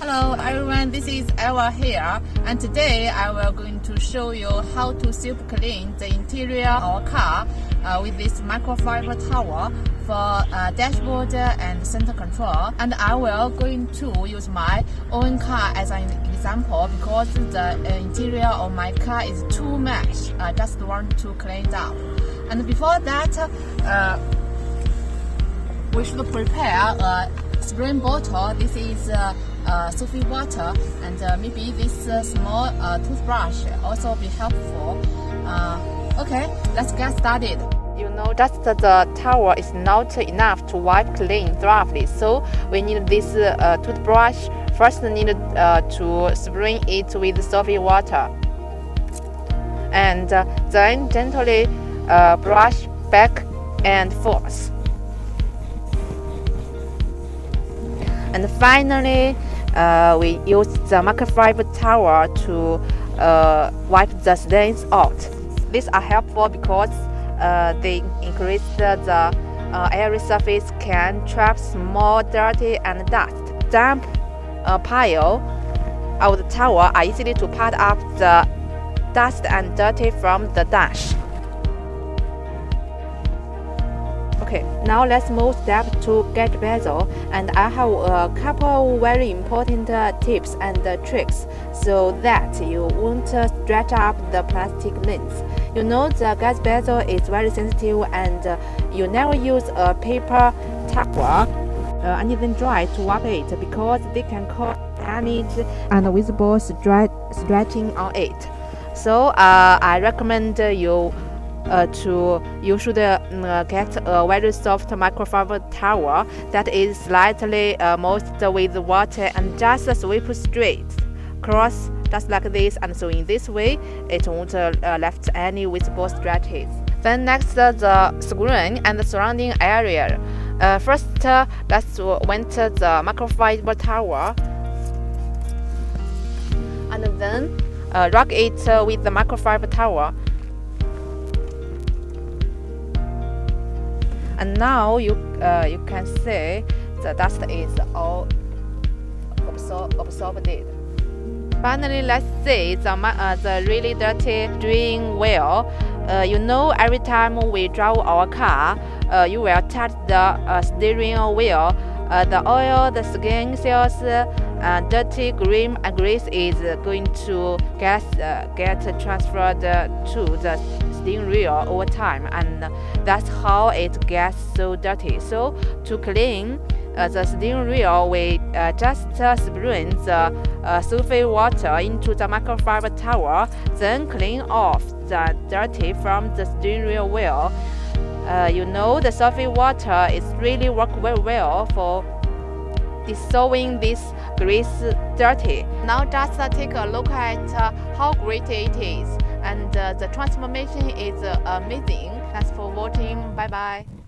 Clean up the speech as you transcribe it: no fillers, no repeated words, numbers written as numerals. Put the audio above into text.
Hello everyone, this is Eva here, and today I will going to show you how to self clean the interior of our car with this microfiber towel for dashboard and center control. And I will going to use my own car as an example because the interior of my car is too much. I just want to clean it up. And before that, we should prepare a spring bottle. This is sulfate water, and maybe this small toothbrush also be helpful. Okay, let's get started. You know, just the towel is not enough to wipe clean thoroughly, so we need this toothbrush. First, need to spray it with sulfate water, and then gently brush back and forth. And finally, we use the microfiber towel to wipe the stains out. These are helpful because they increase the airy surface can trap small dirty and dust. Damp pile of the towel are easily to put up the dust and dirty from the dash. Okay, now let's move step to get bezel, and I have a couple very important tips and tricks so that you won't stretch up the plastic length. You know the gas bezel is very sensitive, and you never use a paper towel anything dry to wipe it because they can cause damage and visible stretching on it. So I recommend you should get a very soft microfiber towel that is slightly moist with water and just sweep straight across just like this, and so in this way it won't left any visible stretches. Then next, the screen and the surrounding area. First, let's wet the microfiber towel and then rub it with the microfiber towel. And now you can see the dust is all absorbed. Finally, let's see the really dirty steering wheel. You know, every time we drive our car, you will touch the steering wheel. The oil, the skin cells, dirty grime and grease is going to get transferred to the steering wheel over time, and that's how it gets so dirty. So to clean the steering wheel, we just spray the sulfate water into the microfiber towel, then clean off the dirty from the steering wheel. You know, the sulfate water is really work very well for dissolving this grease dirty. Now just take a look at how great it is, and the transformation is amazing. Thanks for watching. Bye bye.